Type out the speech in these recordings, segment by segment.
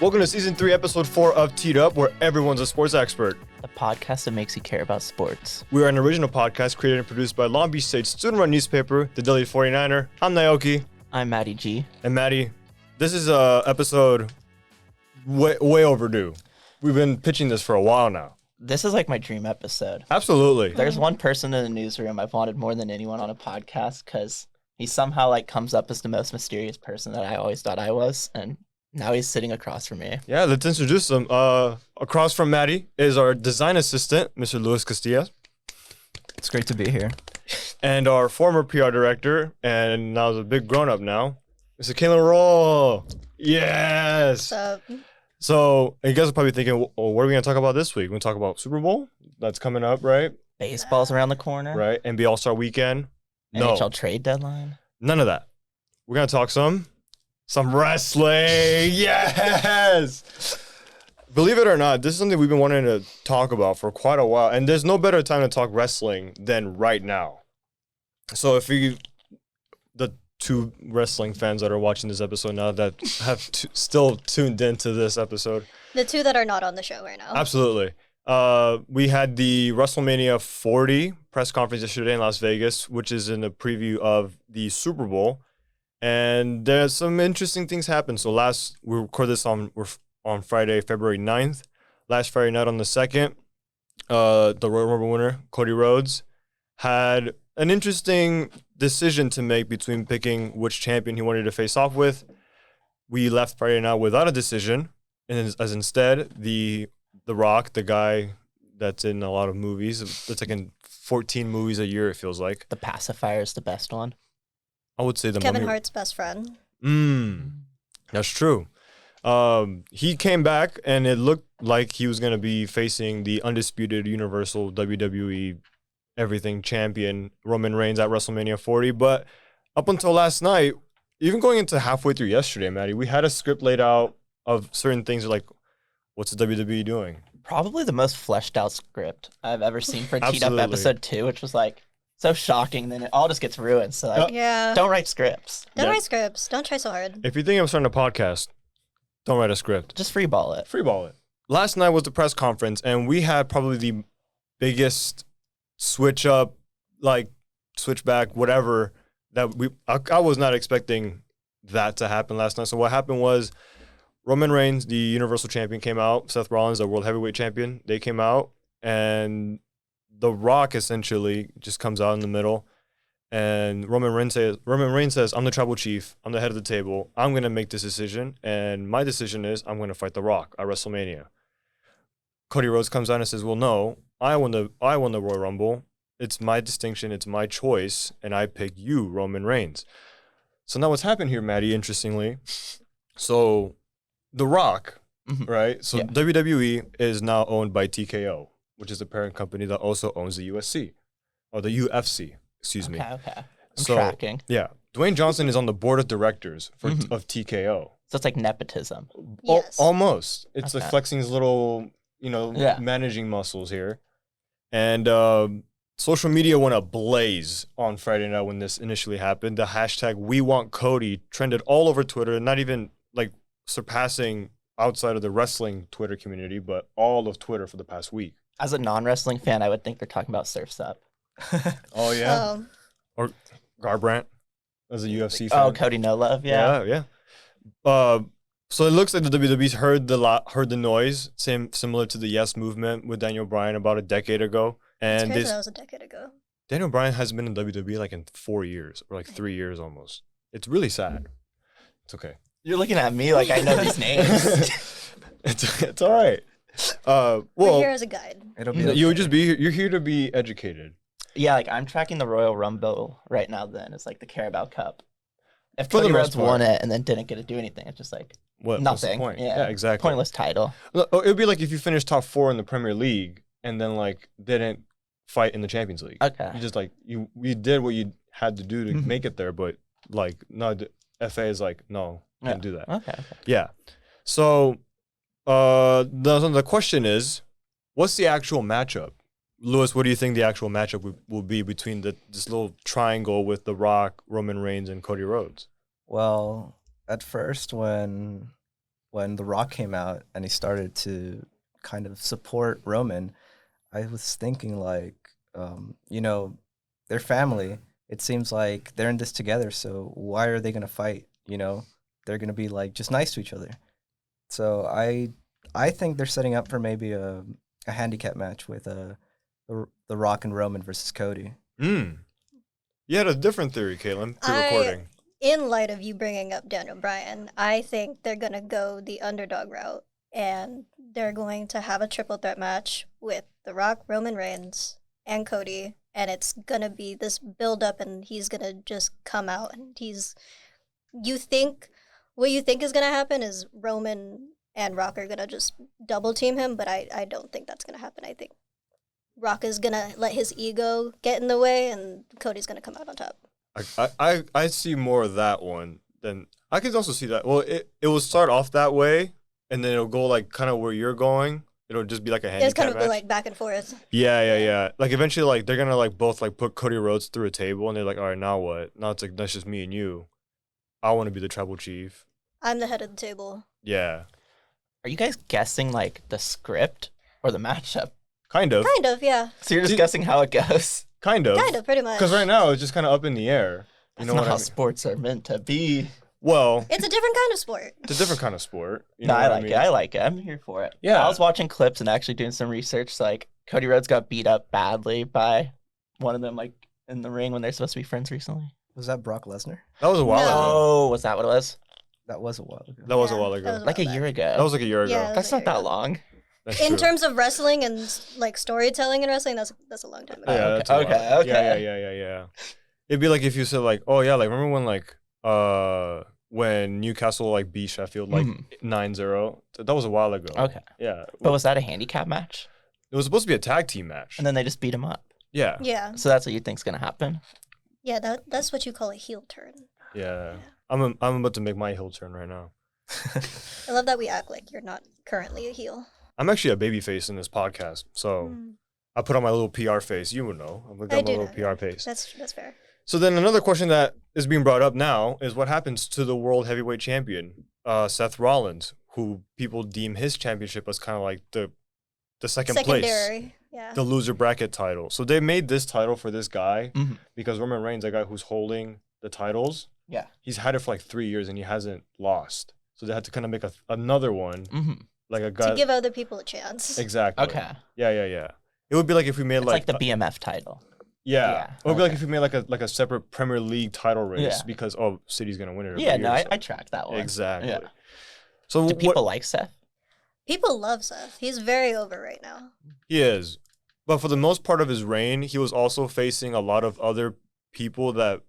Welcome to Season 3, Episode 4 of Teed Up, where everyone's a sports expert. A podcast that makes you care about sports. We are an original podcast created and produced by Long Beach State student-run newspaper, The Daily 49er. I'm Naoki. I'm Maddie G. And Maddie, this is a episode way overdue. We've been pitching this for a while now. This is like my dream episode. Absolutely. There's one person in the newsroom I've wanted more than anyone on a podcast because he somehow like comes up as the most mysterious person that I always thought I was, and now he's sitting across from me. Yeah, let's introduce him. Across from Maddie is our design assistant, Mr. Luis Castilla. It's great to be here. And our former PR director, and now is a big grown-up now, Mr. Kaitlyn Rowell. Yes! What's up? So, you guys are probably thinking, well, what are we going to talk about this week? We're going to talk about Super Bowl? That's coming up, right? Baseball's around the corner. Right? NBA All-Star Weekend? No. NHL trade deadline. None of that. We're going to talk some wrestling. Yes! Believe it or not, this is something we've been wanting to talk about for quite a while, and there's no better time to talk wrestling than right now. So if the two wrestling fans that are watching this episode now that have still tuned into this episode. The two that are not on the show right now. Absolutely. We had the WrestleMania 40 press conference yesterday in Las Vegas, which is in a preview of the Super Bowl. And there's some interesting things happened. So we record this on Friday, February 9th. Last Friday night on the 2nd, the Royal Rumble winner, Cody Rhodes, had an interesting decision to make between picking which champion he wanted to face off with. We left Friday night without a decision, and as instead, The Rock, the guy that's in a lot of movies, that's like in 14 movies a year, it feels like. The Pacifier is the best one. I would say Kevin Hart's best friend. That's true. He came back, and it looked like he was going to be facing the undisputed Universal WWE Everything Champion, Roman Reigns, at WrestleMania 40. But up until last night, even going into halfway through yesterday, Maddie, we had a script laid out of certain things like, what's the WWE doing? Probably the most fleshed out script I've ever seen for Teed Up Absolutely. episode 2, which was like so shocking. Then it all just gets ruined. So like, Yeah. don't write scripts. Don't Yeah. write scripts. Don't try so hard. If you think I'm starting a podcast, don't write a script. Just freeball it. Freeball it. Last night was the press conference, and we had probably the biggest switch back, whatever, that I was not expecting that to happen last night. So what happened was Roman Reigns, the Universal Champion, came out. Seth Rollins, the World Heavyweight Champion, they came out, and The Rock essentially just comes out in the middle, and Roman Reigns says, I'm the tribal chief, I'm the head of the table, I'm going to make this decision, and my decision is I'm going to fight The Rock at WrestleMania. Cody Rhodes comes out and says, well, no, I won the Royal Rumble. It's my distinction, it's my choice, and I pick you, Roman Reigns. So now what's happened here, Maddie, interestingly, so The Rock, right? So Yeah. WWE is now owned by TKO, which is the parent company that also owns the UFC, or the UFC, excuse me. Okay. I'm So, tracking. Yeah. Dwayne Johnson is on the board of directors of TKO. So it's like nepotism. Yes. Almost. It's like Okay. flexing his little, Yeah. managing muscles here. And social media went ablaze on Friday night when this initially happened. The hashtag #WeWantCody trended all over Twitter, not even like surpassing outside of the wrestling Twitter community, but all of Twitter for the past week. As a non-wrestling fan, I would think they're talking about Surf's Up. Oh, yeah. Oh, Or Garbrandt as a UFC fan. Oh, Cody No Love, yeah. Yeah. So it looks like the WWE's heard the noise, similar to the Yes movement with Daniel Bryan about a decade ago. it's And crazy that was a decade ago. Daniel Bryan hasn't been in WWE like in 4 years or like 3 years almost. It's really sad. It's okay. You're looking at me like I know these names. It's all right. We're Well, here as a guide. It'll be you would just be here. You're here to be educated. Yeah, like I'm tracking the Royal Rumble right now then. It's like the Carabao Cup. If For the Cody most Rhodes part. won it and then didn't get to do anything, it's just like What's the nothing. point? Yeah. exactly. Pointless title. It would be like if you finished top 4 in the Premier League and then like didn't fight in the Champions League. Okay. You just like you did what you had to do to make it there, but like no, the FA is like no, can't do that. Okay. Yeah. So the question is, what's the actual matchup? Lewis, what do you think the actual matchup will be between this little triangle with The Rock, Roman Reigns, and Cody Rhodes? Well, at first, when when The Rock came out and he started to kind of support Roman, I was thinking like, they're family. It seems like they're in this together, so why are they gonna fight? They're gonna be like just nice to each other. So I think they're setting up for maybe a handicap match with the Rock and Roman versus Cody. You had a different theory, Kaitlyn, pre-recording. In light of you bringing up Daniel Bryan, I think they're going to go the underdog route, and they're going to have a triple threat match with The Rock, Roman Reigns, and Cody, and it's going to be this build-up, and he's going to just come out, and what you think is going to happen is Roman and Rock are going to just double-team him, but I don't think that's going to happen. I think Rock is going to let his ego get in the way, and Cody's going to come out on top. I see more of that one than I could also see that. Well, it will start off that way, and then it'll go like kind of where you're going. It'll just be like a handicap It's kind of match. go like back and forth. Yeah. Like eventually, like they're gonna like both like put Cody Rhodes through a table, and they're like, all right, now what? Now it's like that's just me and you. I want to be the tribal chief. I'm the head of the table. Yeah. Are you guys guessing like the script or the matchup? Kind of. Kind of, yeah. So you're just guessing how it goes. Kind of. Kind of, pretty much. Because right now it's just kind of up in the air. That's not how sports are meant to be. Well, It's a different kind of sport. it's a different kind of sport. You No, know I what like mean? it. I like it. I'm here for it. Yeah. I was watching clips and actually doing some research. Like Cody Rhodes got beat up badly by one of them, like in the ring when they're supposed to be friends recently. Was that Brock Lesnar? That was a while No. ago. Oh, was that what it was? That was a while ago. That was a Yeah, while that ago. was Like a while year back. ago. That was like a year ago. Yeah. That's not that long. That's In true. terms of wrestling and like storytelling and wrestling, that's a long time ago. Yeah, Okay, that's a lot. okay. Yeah. It'd be like if you said like, oh yeah, like remember when Newcastle like beat Sheffield like 9-0? That was a while ago. Okay. Yeah. But was that a handicap match? It was supposed to be a tag team match. And then they just beat him up. Yeah. Yeah, So that's what you think's gonna happen? yeah, that's what you call a heel turn. Yeah. I'm about to make my heel turn right now. I love that we act like you're not currently a heel. I'm actually a babyface in this podcast, so I put on my little PR face. You would know. I've got my do little know. PR face. That's fair. So then another question that is being brought up now is what happens to the world heavyweight champion, Seth Rollins, who people deem his championship as kind of like the second place, Secondary, yeah. the loser bracket title. So they made this title for this guy Mhm. because Roman Reigns, the guy who's holding the titles, Yeah. he's had it for like 3 years and he hasn't lost. So they had to kind of make another one, Mm-hmm. like a guy. To give other people a chance. Exactly. Okay. Yeah. It would be like if we made It's like the BMF title. Yeah. Yeah, It would be like okay. if we made like a separate Premier League title race Yeah. because City's gonna win it. every Yeah, year, no, so- I tracked that one. Exactly. Yeah. So Do what people like Seth? People love Seth. He's very over right now. he is, but for the most part of his reign, he was also facing a lot of other people that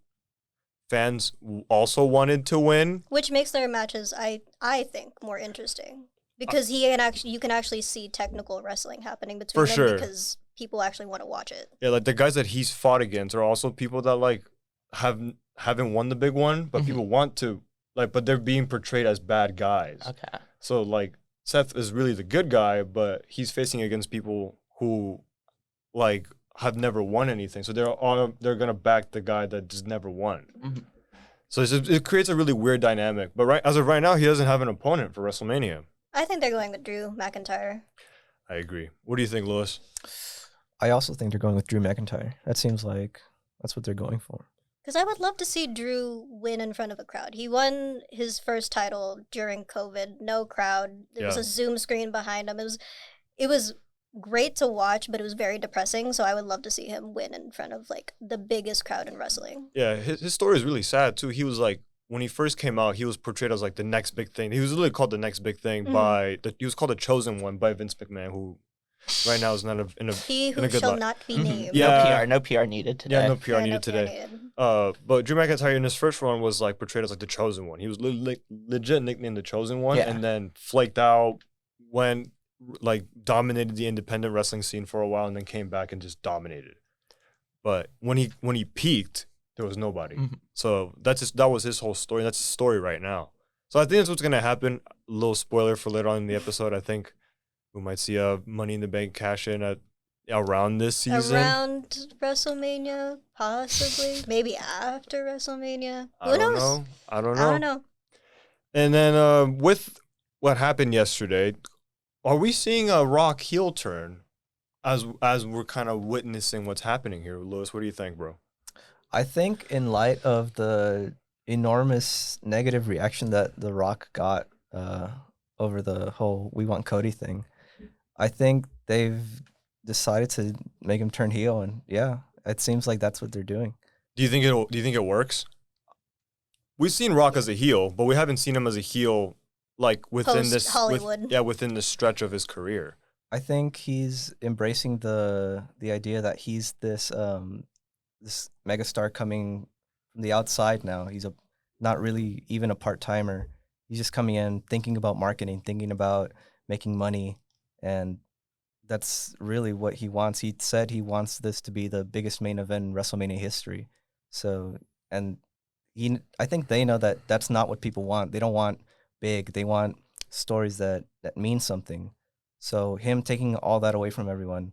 fans also wanted to win. Which makes their matches, I think, more interesting. Because you can actually see technical wrestling happening between For them sure. because people actually want to watch it. Yeah, like the guys that he's fought against are also people that like haven't won the big one, but Mhm. people want to but they're being portrayed as bad guys. Okay. So like Seth is really the good guy, but he's facing against people who like have never won anything. So they're gonna back the guy that just never won. Mhm. So it creates a really weird dynamic. But as of right now, he doesn't have an opponent for WrestleMania. I think they're going with Drew McIntyre. I agree. What do you think, Lewis? I also think they're going with Drew McIntyre. That seems like that's what they're going for. Because I would love to see Drew win in front of a crowd. He won his first title during COVID, no crowd. There was Yeah. a Zoom screen behind him. It was great to watch, but it was very depressing. So I would love to see him win in front of like the biggest crowd in wrestling. Yeah, his story is really sad too. He was like when he first came out, he was portrayed as like the next big thing. He was literally called the next big thing he was called the chosen one by Vince McMahon, who right now is not in a He in who a good shall light. not be Mhm. named. Yeah. No PR needed today. Yeah, no PR Yeah, needed no today. needed. But Drew McIntyre in his first run was like portrayed as like the chosen one. He was legit nicknamed the chosen one, Yeah. and then flaked out, went like dominated the independent wrestling scene for a while, and then came back and just dominated. But when he peaked, there was nobody. Mhm. So that was his whole story. That's his story right now. So I think that's what's gonna happen. A little spoiler for later on in the episode. I think we might see a Money in the Bank cash in around this season. Around WrestleMania, possibly. Maybe after WrestleMania. I Who don't knows? know. I don't I don't know. And then with what happened yesterday, are we seeing a Rock heel turn as we're kind of witnessing what's happening here? Lewis, what do you think, bro? I think in light of the enormous negative reaction that The Rock got over the whole "we want Cody" thing, I think they've decided to make him turn heel, and yeah, it seems like that's what they're doing. Do you think it works? We've seen Rock as a heel, but we haven't seen him as a heel like within this Hollywood. within the stretch of his career. I think he's embracing the idea that he's this this megastar coming from the outside now. He's not really even a part-timer. He's just coming in thinking about marketing, thinking about making money, and that's really what he wants. He said he wants this to be the biggest main event in WrestleMania history. So, and I think they know that that's not what people want. They don't want big. They want stories that mean something. So him taking all that away from everyone,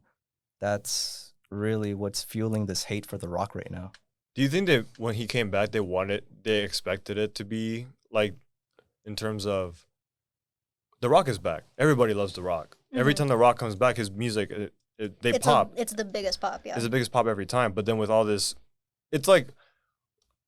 that's really what's fueling this hate for The Rock right now. Do you think that when he came back, they expected it to be like, in terms of, The Rock is back. Everybody loves The Rock. Mm-hmm. Every time The Rock comes back, his music, they pop. It's the biggest pop, yeah. It's the biggest pop every time. But then with all this, it's like,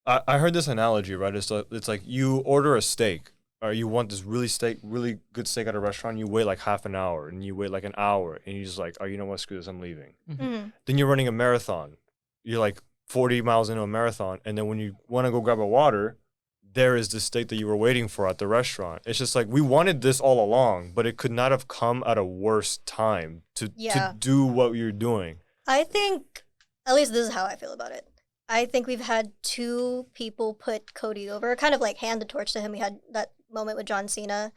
I heard this analogy, right? It's like you order a steak, or you want this really good steak at a restaurant. You wait like half an hour, and you wait like an hour, and you're just like, oh, you know what? Screw this, I'm leaving. Mm-hmm. Then you're running a marathon. You're like 40 miles into a marathon, and then when you want to go grab a water, there is the steak that you were waiting for at the restaurant. It's just like, we wanted this all along, but it could not have come at a worse time to do what you're doing. I think, at least this is how I feel about it. I think we've had two people put Cody over, kind of like hand the torch to him. We had that moment with John Cena.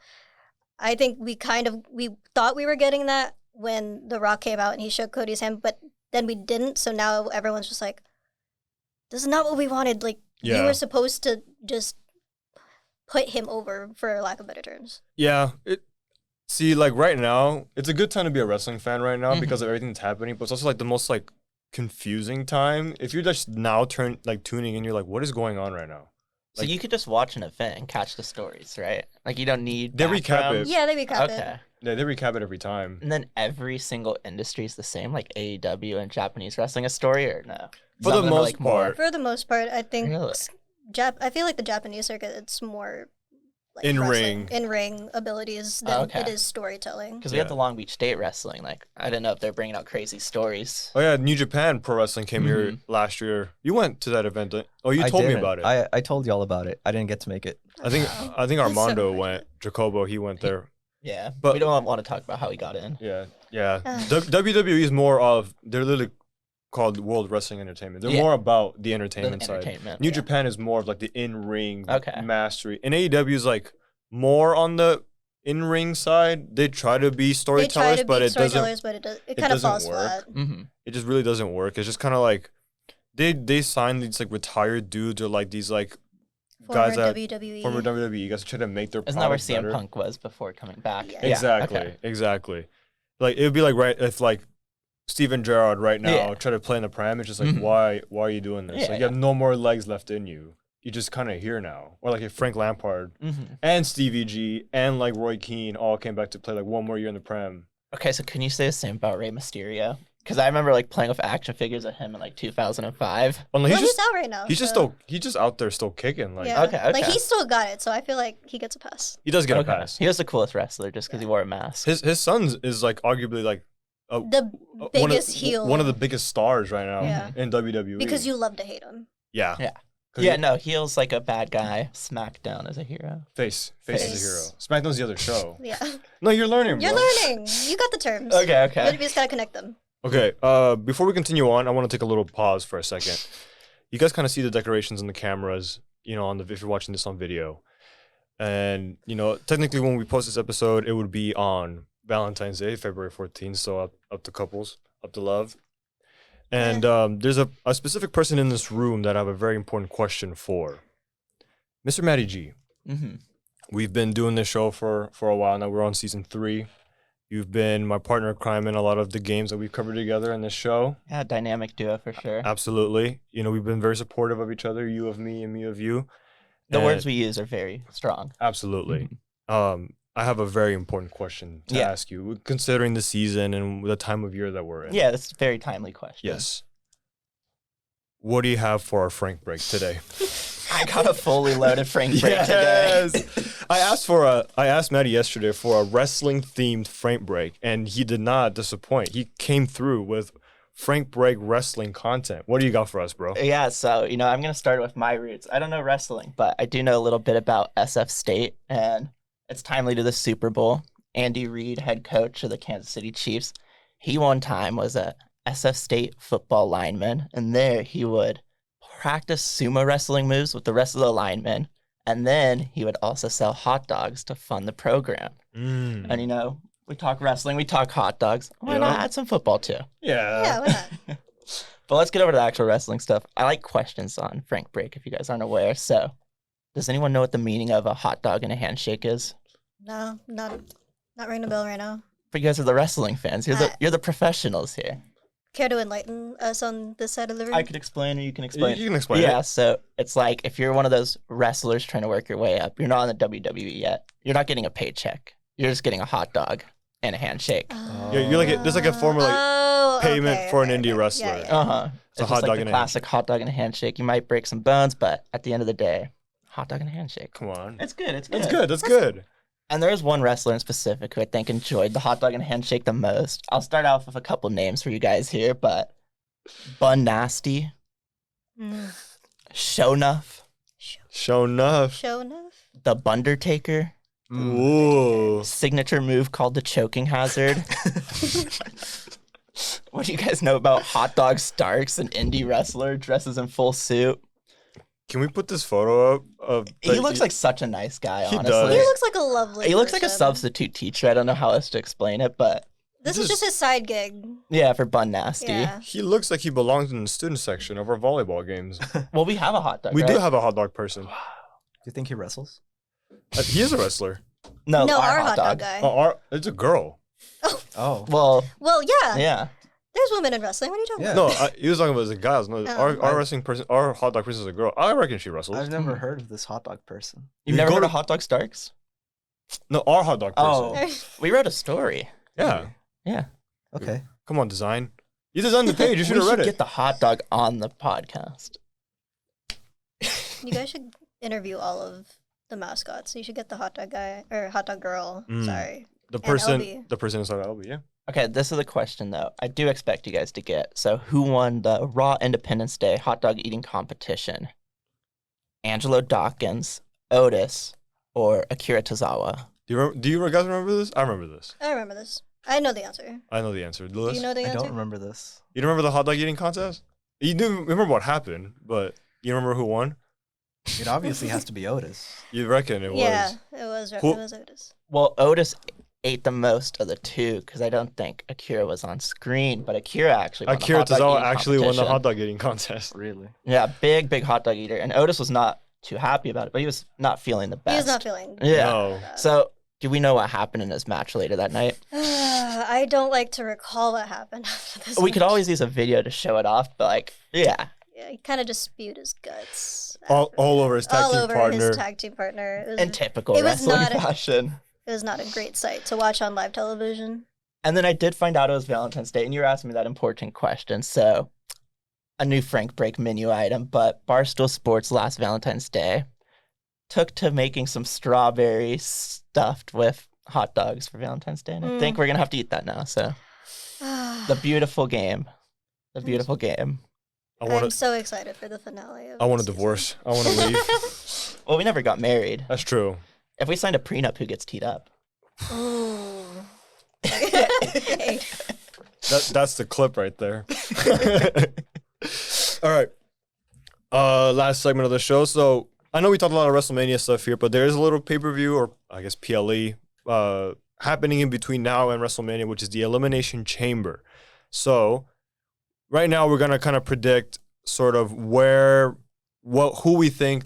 I think we thought we were getting that when The Rock came out and he shook Cody's hand, but then we didn't. So now everyone's just like, this is not what we wanted. Like, you were supposed to just put him over, for lack of better terms. Yeah. See, like right now, it's a good time to be a wrestling fan right now because of everything that's happening, but it's also like the most like confusing time. If you're just now tuning in, you're like, what is going on right now? So you could just watch an event and catch the stories, right? Like, you don't need They recap it. Yeah, they recap it. Okay. Yeah, they recap it every time. And then every single industry is the same, like AEW and Japanese wrestling a story, or no? For the most part. For the most part, I think Really? I feel like the Japanese circuit, it's more like in-ring abilities than it is storytelling. Because we had the Long Beach State wrestling. Like, I didn't know if they're bringing out crazy stories. Oh yeah, New Japan Pro Wrestling came here last year. You went to that event. Oh, you told me about it. I told y'all about it. I didn't get to make it. I think Armando went. Jacobo, he went there. Yeah, but we don't want to talk about how he got in. Yeah. WWE is more of, they're literally called World Wrestling Entertainment. They're more about the entertainment side. New Japan is more of like the in-ring mastery. And AEW is like more on the in-ring side. They try to be storytellers, but it kind of falls flat. Mm-hmm. It just really doesn't work. It's just kind of like they sign these like retired dudes, or like these like guys that former WWE guys try to make their Isn't that where product CM better. Punk was before coming back? Yeah. Exactly. Like, it would be like, right, if like Steven Gerrard right now try to play in the Prem, it's just like, why are you doing this? Like, you have no more legs left in you. You're just kind of here now. Or like if Frank Lampard and Stevie G and like Roy Keane all came back to play like one more year in the Prem. Okay, so can you say the same about Rey Mysterio? Because I remember like playing with action figures of him in like 2005. Well, he's out right now. He's just out there still kicking. Like, okay. Like, he still got it, so I feel like he gets a pass. He does get a pass. He was the coolest wrestler just because he wore a mask. His son is like arguably like the biggest heel. One of the biggest stars right now in WWE. Because you love to hate him. Yeah. No, heel's like a bad guy. SmackDown is a hero. Face is a hero. SmackDown's the other show. Yeah. No, you're learning, bro. You're learning. You got the terms. Okay. You just gotta connect them. Okay, before we continue on, I want to take a little pause for a second. You guys kind of see the decorations in the cameras, you know, if you're watching this on video. And, you know, technically when we post this episode, it would be on Valentine's Day, February 14th, so up to couples, up to love. And there's a specific person in this room that I have a very important question for. Mr. Matty G. Mm-hmm. We've been doing this show for a while now. We're on season 3. You've been my partner in crime in a lot of the games that we've covered together in this show. Yeah, dynamic duo for sure. Absolutely. You know, we've been very supportive of each other, you of me and me of you. The words we use are very strong. Absolutely. I have a very important question to Yeah. ask you, considering the season and the time of year that we're in. Yeah, that's a very timely question. Yes. What do you have for our Frank break today? I got a fully loaded Frank break today. I asked Maddie yesterday for a wrestling themed Frank break, and he did not disappoint. He came through with Frank break wrestling content. What do you got for us, bro? Yeah, so, I'm going to start with my roots. I don't know wrestling, but I do know a little bit about SF State, and it's timely to the Super Bowl. Andy Reid, head coach of the Kansas City Chiefs, he one time was a SF State football lineman, and there he would practice sumo wrestling moves with the rest of the linemen, and then he would also sell hot dogs to fund the program. And, we talk wrestling, we talk hot dogs. Why not add some football too? Yeah, why not? But let's get over to the actual wrestling stuff. I like questions on Frank Break if you guys aren't aware. So, does anyone know what the meaning of a hot dog and a handshake is? No, not ringing a bell right now. For you guys are the wrestling fans. You're the professionals here. Care to enlighten us on this side of the room? I could explain or you can explain. You can explain Yeah, it. so it's like if you're one of those wrestlers trying to work your way up, you're not on the WWE yet. You're not getting a paycheck. You're just getting a hot dog and a handshake. You're like there's like a form of like payment for an indie wrestler. Yeah, yeah. Uh-huh. It's a It's hot just dog like and the a classic hot dog and a handshake. You might break some bones, but at the end of the day, hot dog and a handshake. Come on. It's good. It's good. That's good. That's good. And there's one wrestler in specific who I think enjoyed the hot dog and handshake the most. I'll start off with a couple names for you guys here, but Bun Nasty, Mm. Shownuff, Show enough. Show enough? the Bundertaker, Ooh. signature move called the choking hazard. What do you guys know about Hot Dog Starks, an indie wrestler dresses in full suit? Can we put this photo up of? He looks like such a nice guy, He honestly. does. He looks like a lovely He looks like a person. substitute teacher. I don't know how else to explain it, but This is just his side gig. yeah, for Bun Nasty. Yeah. He looks like he belongs in the student section of our volleyball games. Well, we have a hot dog. We do right? have a hot dog person. Do you think he wrestles? He is a wrestler. No, No, our our hot dog. guy. It's a girl. Oh. Well, Well, yeah. yeah. There's women in wrestling. What are you talking Yeah. about? No, he was talking about as a guy. No, Oh. our wrestling person, our hot dog person is a girl. I reckon she wrestles. I've never heard of this hot dog person. You've You never go heard to- of Hot Dog Starks? No, our hot dog person. Oh. We wrote a story. Yeah. Yeah. Okay. Come on, design. You designed the page. You should We have should read get it. the hot dog on the podcast. You guys should interview all of the mascots. You should get the hot dog guy or hot dog girl. Mm. Sorry. The LB. person inside LB, yeah. Okay, this is a question, though. I do expect you guys to get. So, who won the Raw Independence Day hot dog eating competition? Angelo Dawkins, Otis, or Akira Tozawa? Do you guys remember this? I remember this. I remember this. I know the answer. I know the answer. Do Lewis? you know the I answer? don't remember this. You don't remember the hot dog eating contest? You do remember what happened, but you remember who won? It obviously has to be Otis. You reckon it Yeah, was? it Who- was Otis. Well, Otis ate the most of the two because I don't think Akira was on screen, but Akira actually won Akira the hot dog Tozawa eating actually won the competition. hot dog eating contest. Really? Yeah, big hot dog eater. And Otis was not too happy about it, but he was not feeling the best. He was not feeling. Yeah. No. So, do we know what happened in his match later that night? I don't like to recall what happened after this. We could match. always use a video to show it off, but yeah. Yeah, he kind of just spewed his guts. All after over his tag all team over partner. his tag team partner. It was, In typical it was wrestling not a- fashion. it was not a great sight to watch on live television. And then I did find out it was Valentine's Day, and you were asking me that important question. So, a new Frank Break menu item, but Barstool Sports last Valentine's Day took to making some strawberries stuffed with hot dogs for Valentine's Day. And I think we're going to have to eat that now. So, the beautiful game. The beautiful game. I I'm want so excited for the finale. I want a this divorce. I want to leave. Well, we never got married. That's true. If we signed a prenup, who gets teed up? season. Ooh. Hey. That's the clip right there. All right. Last segment of the show. So I know we talked a lot of WrestleMania stuff here, but there is a little pay-per-view, or I guess PLE, happening in between now and WrestleMania, which is the Elimination Chamber. So right now we're gonna kind of predict sort of who we think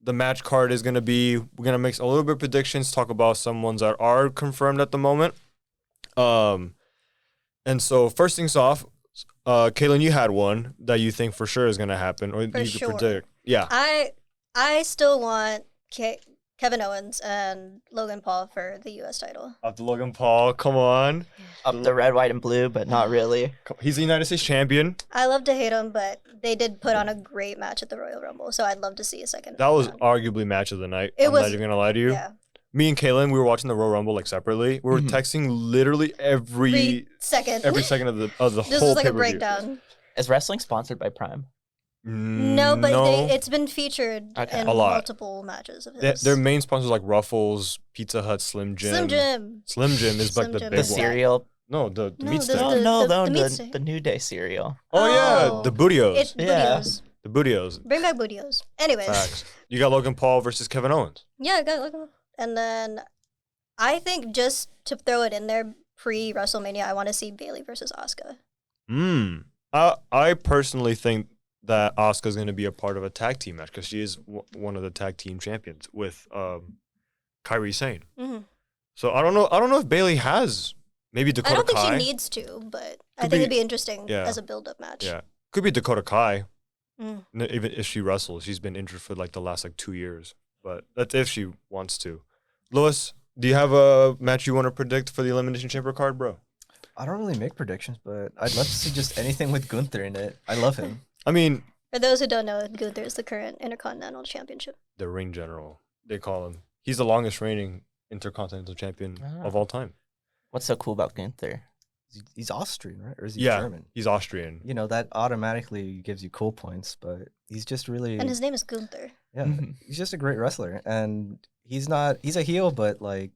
the match card is gonna be. We're gonna make a little bit of predictions, talk about some ones that are confirmed at the moment. And so first things off, Kaitlyn, you had one that you think for sure is gonna happen, or For you sure. could predict. Yeah. I still want Kevin Owens and Logan Paul for the U.S. title. Up to Logan Paul, come on. Up the red, white, and blue, but not really. He's the United States champion. I love to hate him, but they did put on a great match at the Royal Rumble, so I'd love to see a second. That was round. arguably match of the night. It I'm was- not even gonna lie to you. Yeah. Me and Kaitlyn, we were watching the Royal Rumble like separately. We were texting literally every Second. every second of the This whole was like a pay-per-view. breakdown. Is wrestling sponsored by Prime? No, but it's been featured Okay. in A lot. multiple matches of his. Their main sponsors like Ruffles, Pizza Hut, Slim Jim. Slim Jim. Slim Jim is like Slim the Jim. big The one. cereal? No, the No, meat the- stick. No, the meat stick. the New Day cereal. Oh yeah, Oh. the Bootios. It's Yeah. Bootios. The Bootios. Bring back Bootios. Anyways. Facts. You got Logan Paul versus Kevin Owens. Yeah, I got it. Look. And then I think just to throw it in there pre-WrestleMania, I want to see Bailey versus Asuka. I personally think that Asuka's going to be a part of a tag team match because she is one of the tag team champions with Kairi Sane. Mhm. So I don't know if Bailey has maybe Dakota I don't think Kai. she needs to, but I Could think it'd be- be interesting yeah. as a build-up match. Yeah, could be Dakota Kai. Mm. Even if she wrestles, she's been injured for like the last like 2 years. But that's if she wants to. Lewis, do you have a match you want to predict for the Elimination Chamber card, bro? I don't really make predictions, but I'd love to see just anything with Gunther in it. I love him. I mean, For those who don't know, Gunther is the current Intercontinental Championship. the ring general, they call him. He's the longest reigning Intercontinental Champion Ah. of all time. What's so cool about Gunther? He's Austrian, right? Or is he Yeah, German? he's Austrian. You know, that automatically gives you cool points, but he's just really, And his name is Gunther. yeah, Mhm. he's just a great wrestler. And he's a heel, but like,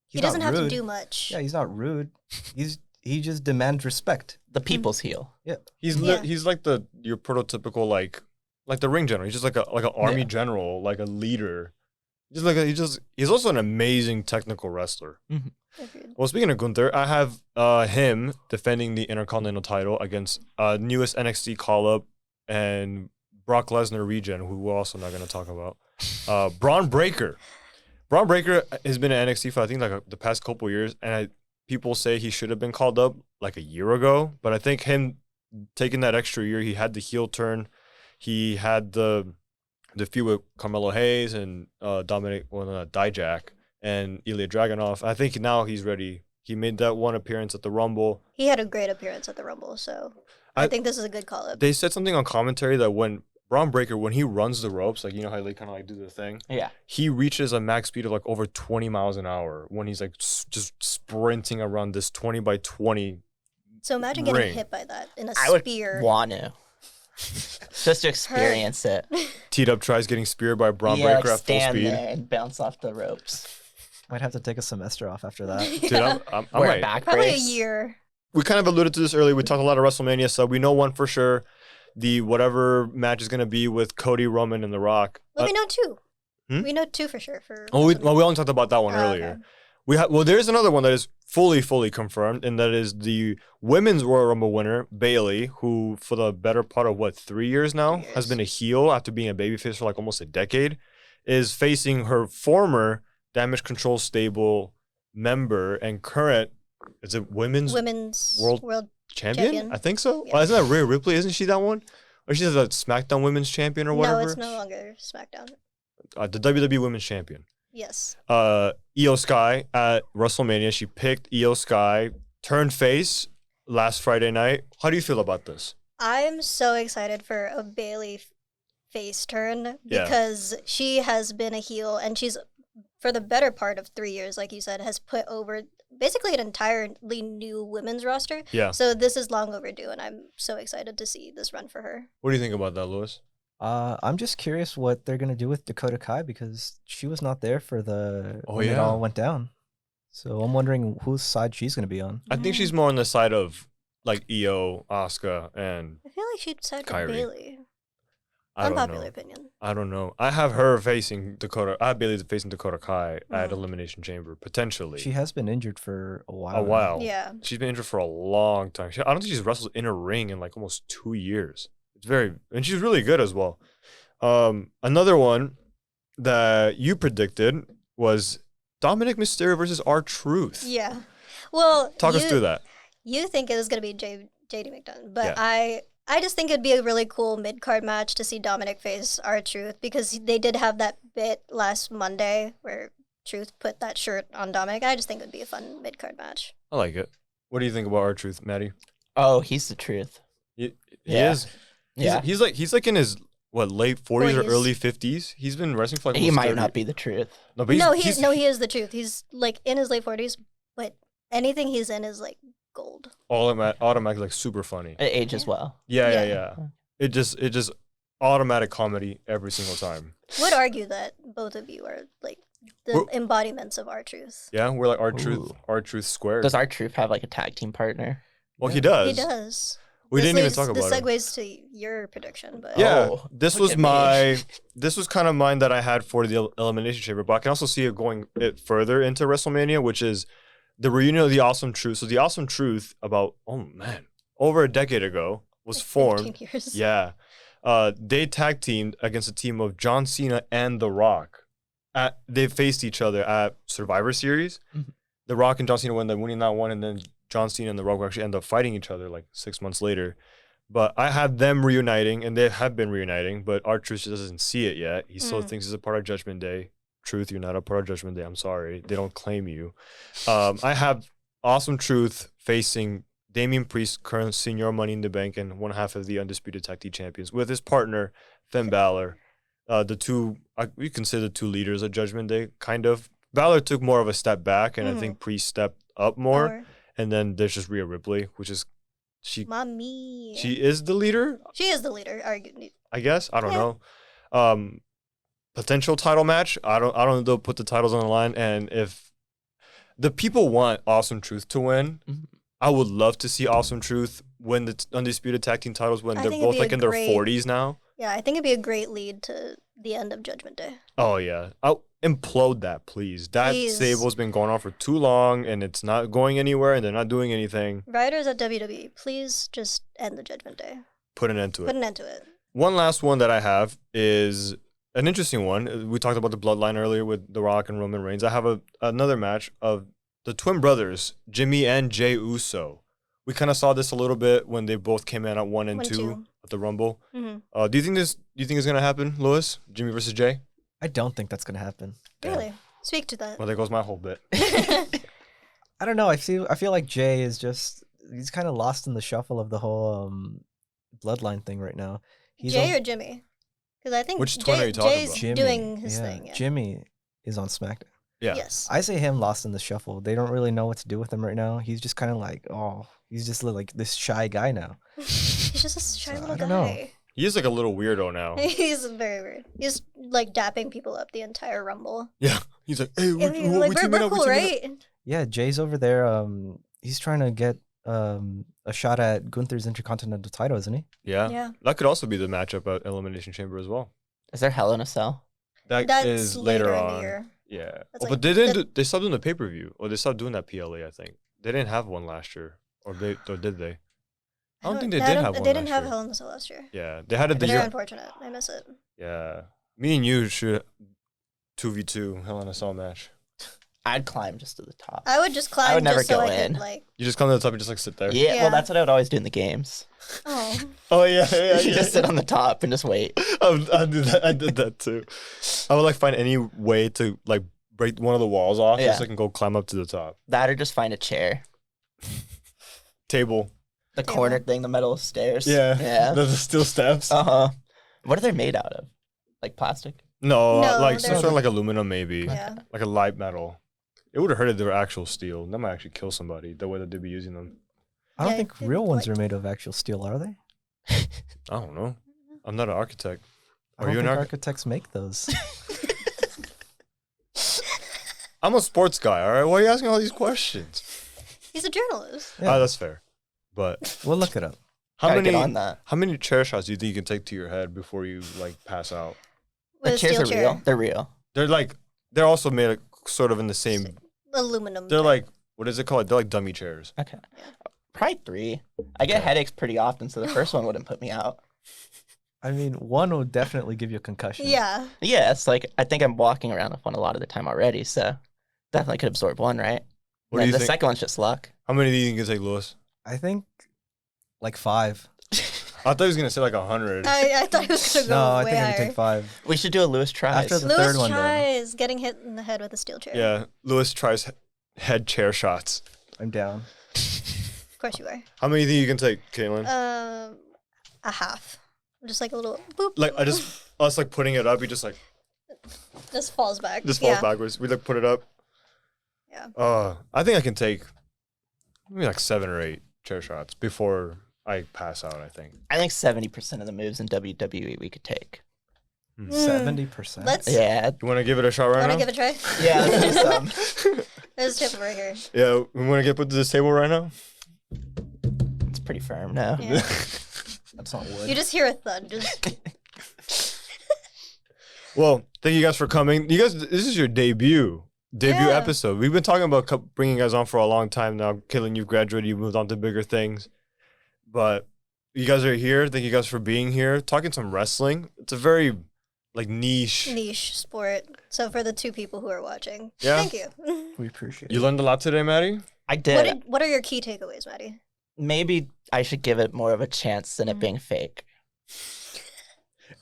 He he's not doesn't have to rude. do much. Yeah, he's not rude. He just demands respect. The people's heel. He's Yeah. he's like your prototypical like the ring general. He's just like an army Yeah. general, like a leader. He's also an amazing technical wrestler. Agreed. Well, speaking of Gunther, I have him defending the Intercontinental title against newest NXT call-up and Brock Lesnar regen, who we're also not going to talk about. Braun Breaker. Braun Breaker has been at NXT for I think like the past couple years, and people say he should have been called up like a year ago. But I think him taking that extra year, he had the heel turn, he had the feud with Carmelo Hayes and Dijak and Ilya Dragunov. I think now he's ready. He made that one appearance at the Rumble. He had a great appearance at the Rumble, so I think this is a good call-up. They said something on commentary that when Braun Breaker, when he runs the ropes, like you know how they kind of like do the thing, Yeah. he reaches a max speed of like over 20 miles an hour when he's like just sprinting around this 20 by 20. So imagine getting ring. hit by that in a I would spear. want to. Just to experience it. Teed up tries getting speared by Braun Yeah, Breaker like at full stand speed. there and bounce off the ropes. Might have to take a semester off after that. Dude, I'm Wear a right. back Probably brace. a year. We kind of alluded to this earlier. We talked a lot of WrestleMania stuff. We know one for sure. The whatever match is going to be with Cody, Roman, and The Rock. Well, we know two. Hmm? We know two for sure. For We WrestleMania. only talked about that one Oh, earlier. okay. There's another one that is fully confirmed, and that is the women's Royal Rumble winner, Bailey, who for the better part of 3 years now 3 has years. been a heel after being a babyface for like almost a decade, is facing her former Damage Control stable member and current women's World champion? champion. I think so. Yeah. Isn't that Rhea Ripley? Isn't she that one? Or she's a SmackDown Women's Champion or whatever? No, it's no longer SmackDown. The WWE Women's Champion. Yes. Io Sky at WrestleMania. She picked Io Sky, turned face last Friday night. How do you feel about this? I'm so excited for a Bailey face turn Yeah. because she has been a heel and she's, for the better part of 3 years, like you said, has put over basically an entirely new women's roster. Yeah. So this is long overdue and I'm so excited to see this run for her. What do you think about that, Lewis? I'm just curious what they're gonna do with Dakota Kai because she was not there for when it yeah. all went down. So I'm wondering whose side she's gonna be on. I think she's more on the side of like Io, Asuka, and I feel like she'd side with Kyrie. Bailey. I don't Unpopular know. opinion. I don't know. I have her facing Dakota. I have Bailey facing Dakota Kai at Mhm. Elimination Chamber potentially. She has been injured for a while. a while. Yeah. She's been injured for a long time. I don't think she's wrestled in a ring in like almost 2 years. And she's really good as well. Another one that you predicted was Dominic Mysterio versus R-Truth. Yeah. Well, Talk us through that. You think it was going to be JD McDonough, but Yeah. I I just think it'd be a really cool mid-card match to see Dominic face R-Truth, because they did have that bit last Monday where Truth put that shirt on Dominic. I just think it'd be a fun mid-card match. I like it. What do you think about R-Truth, Maddie? Oh, he's the truth. He Yeah. is. Yeah. He's like in his late 40s or 40s. early 50s. He's been wrestling for like He almost might 30. not be the truth. No, but He is the truth. He's like in his late 40s, but anything he's in is like gold. automatic, like super funny. It ages well. Yeah. It just automatic comedy every single time. Would argue that both of you are like the We're- embodiments of R-Truth. Yeah, we're like Ooh. R-Truth squared. Does our truth have like a tag team partner? Well, Yeah. he does. He does. We This didn't even leads- talk about This it. segues to your prediction, but Yeah, Oh, this look was at me. this was kind of mine that I had for the Elimination Chamber, but I can also see it going further into WrestleMania, which is the reunion of the Awesome Truth. So the Awesome Truth, about over a decade ago, was like formed. 15 years. Yeah, they tag teamed against a team of John Cena and The Rock. They faced each other at Survivor Series. Mhm. The Rock and John Cena won, winning that one, and then John Cena and The Rock actually end up fighting each other like 6 months later. But I have them reuniting, and they have been reuniting, but R-Truth just doesn't see it yet. He still thinks it's a part of Judgment Day. Truth, you're not a part of Judgment Day. I'm sorry. They don't claim you. I have Awesome Truth facing Damian Priest, current senior Money in the Bank, and one half of the Undisputed Tag Team Champions, with his partner, Finn Balor. The two, we consider two leaders of Judgment Day, kind of. Balor took more of a step back, and I think Priest stepped up more. Or And then there's just Rhea Ripley, which is Mommy. she is the leader, She is the leader, arguably. I guess. I don't Yeah. know. Potential title match. I don't know. They'll put the titles on the line, and if the people want Awesome Truth to win, Mhm. I would love to see Awesome Truth win the Undisputed Tag Team titles when I they're think it'd both be like a in their great- 40s now. Yeah, I think it'd be a great lead to the end of Judgment Day. Oh yeah, I'll implode that, please. That Please. stable's been going on for too long, and it's not going anywhere, and they're not doing anything. Writers at WWE, please just end the Judgment Day. Put an end to it. Put an end to it. One last one that I have is an interesting one. We talked about the bloodline earlier with The Rock and Roman Reigns. I have another match of the twin brothers, Jimmy and Jey Uso. We kind of saw this a little bit when they both came in at 1 and 2 at the Rumble. Mm-hmm. Do you think it's gonna happen, Lewis? Jimmy versus Jey? I don't think that's gonna happen. Really? Speak to that. Well, there goes my whole bit. I don't know. I feel like Jay is he's kind of lost in the shuffle of the whole bloodline thing right now. He's Jay on- or Jimmy? Because I think Which twin are you talking Jay's about? Jimmy. doing his Yeah, thing. Yeah. Jimmy is on SmackDown. Yeah. Yes. I say him lost in the shuffle. They don't really know what to do with him right now. He's just kind of like, he's just like this shy guy now. He's just a shy So, little I don't know. guy. He is like a little weirdo now. He's very weird. He's like dapping people up the entire Rumble. Yeah. He's like, hey, Yeah, he's like, we're cool, right? Yeah, Jay's over there. He's trying to get a shot at Gunther's Intercontinental title, isn't he? Yeah. Yeah. That could also be the matchup at Elimination Chamber as well. Is there Hell in a Cell? That's is later in on. the year. Yeah. That's But like they didn't. the- They stopped doing the pay per view, or they stopped doing that PLA. I think they didn't have one last year, or did they? I don't think they did have one. They didn't last have year. Hell in the Cell last year. Yeah, they had it the Very year. unfortunate. I miss it. Yeah, me and you should 2v2 Hell in a Cell match. I'd climb just to the top. I would just climb would never just so go I in. could like. You just come to the top and just like sit there. Yeah, Yeah. well, that's what I would always do in the games. Oh, Oh yeah. You just sit on the top and just wait. I did that. I did that too. I would like find any way to like break one of the walls off, Yeah. just so I can go climb up to the top. That or just find a chair. Table. The Table. corner thing, the metal stairs. Yeah. Yeah. The steel steps. Uh-huh. What are they made out of? Like plastic? No, No, like some they're- sort of like aluminum, maybe. yeah. Like a light metal. It would have hurt if they were actual steel. That might actually kill somebody, the way that they'd be using them. I don't Yeah, think it- real ones like- are made of actual steel, are they? I don't know. I'm not an architect. I Are don't you an think architect? architects make those. I'm a sports guy, all right? Why are you asking all these questions? He's a journalist. Yeah. Ah, that's fair. But We'll look it up. how Gotta many get on that. how many chair shots do you think you can take to your head before you like pass out? With The a chairs steel are chair. real. They're real. They're also made like, sort of in the same. Aluminum. They're type. like, what is it called? They're like dummy chairs. Okay. Probably 3. I get headaches pretty often, so the first one wouldn't put me out. I mean, one would definitely give you a concussion. Yeah. Yeah, it's like I think I'm walking around with one a lot of the time already, so definitely could absorb one, right? What do And you the think? second one's just luck. How many do you think you can take, Lewis? I think like 5. I thought he was gonna say like 100. I thought he was gonna go No, I way think I higher. can take 5. We should do a Lewis tries. After the Lewis third one, though. tries getting hit in the head with a steel chair. Yeah, Lewis tries head chair shots. I'm down. Of course you are. How many do you think you can take, Kaitlyn? A half. Just like a little boop. Like us like putting it up, he just falls back. falls backwards. We like put it up. Yeah. I think I can take maybe like 7 or 8 chair shots before I pass out. I think. I think 70% of the moves in WWE we could take. 70%. Let's. Yeah. You want to give it a shot right Want now? to give it a try? Yeah, let's do some. There's a table right here. Yeah, we want to get put to this table right now. It's pretty firm now. Yeah. That's not wood. You just hear a thud. Just. Well, thank you guys for coming. You guys, this is your debut Yeah. episode. We've been talking about bringing you guys on for a long time now. Kaitlyn, you've graduated, you've moved on to bigger things, but you guys are here. Thank you guys for being here, talking some wrestling. It's a very like niche. sport. So for the 2 people who are watching, Yeah. thank you. We appreciate You it. learned a lot today, Maddie. I did. What are your key takeaways, Maddie? Maybe I should give it more of a chance than it being fake.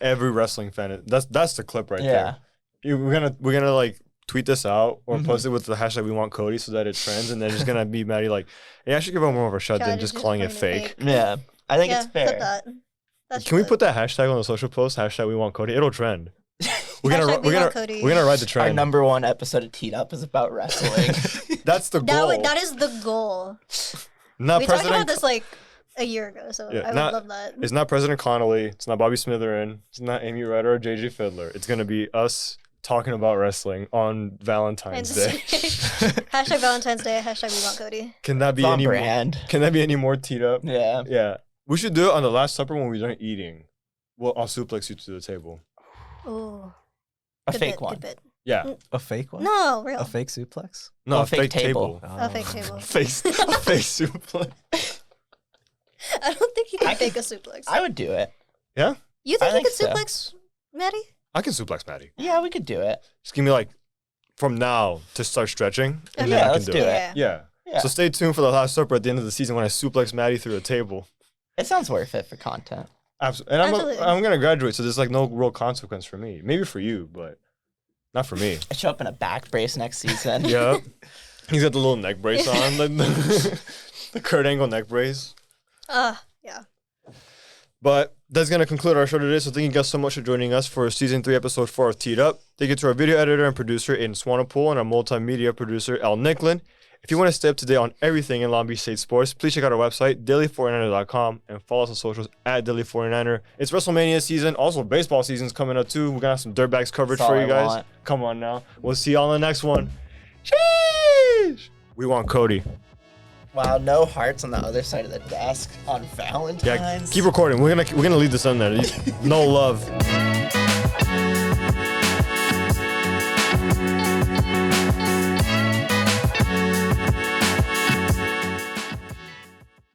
Every wrestling fan, that's the clip right Yeah. there. We're gonna like tweet this out or Mhm. post it with the hashtag we want Cody so that it trends, and then it's gonna be Maddie like, hey, I should give him more of a shot than just calling it fake. Yeah. I think it's Put fair. that. That's Can we good. put that hashtag on the social post? Hashtag we want Cody. It'll trend. We're Hashtag we want Cody. gonna ride the Our trend. number 1 episode of Teed Up is about wrestling. That's the goal. That is the goal. Not We talked President. about this like a year ago, so Yeah, I would not- love that. It's not President Connolly. It's not Bobby Smitherin. It's not Amy Ryder or JJ Fiddler. It's gonna be us talking about wrestling on Valentine's Day. Hashtag Valentine's Day. Hashtag we want Cody. Can that be It's on any more? brand. Can that be any more teed up? Yeah. Yeah. We should do it on the Last Supper when we done eating. Well, I'll suplex you to the table. Ooh. A Good fake bit, one. good bit. Yeah. A fake one? No, real. A fake suplex? No, Oh, a fake table. A fake table. Face, a face suplex. I don't think you can fake a suplex. I would do it. Yeah? You I think you think could so. suplex Maddie? I can suplex Maddie. Yeah, we could do it. Just give me like from now to start stretching, and Yeah, then I can let's do do it. it. Yeah. Yeah. So stay tuned for the Last Supper at the end of the season when I suplex Maddie through a table. It sounds worth it for content. Absolutely. And Absolutely. I'm gonna graduate, so there's like no real consequence for me. Maybe for you, but not for me. I show up in a back brace next season. Yeah. He's got the little neck brace on, like the Kurt Angle neck brace. Yeah. But that's going to conclude our show today. So thank you guys so much for joining us for Season 3, Episode 4 of Teed Up. Thank you to our video editor and producer, Aiden Swanepoel, and our multimedia producer, Al Nicklin. If you want to stay up to date on everything in Long Beach State sports, please check out our website, daily49er.com, and follow us on socials at daily49er. It's WrestleMania season. Also, baseball season's coming up, too. We're going to have some Dirtbags coverage That's for all you I guys. want. Come on now. We'll see y'all in the next one. Sheesh! We want Cody. Wow, no hearts on the other side of the desk on Valentine's. Yeah, keep recording. We're gonna leave this on there. No love.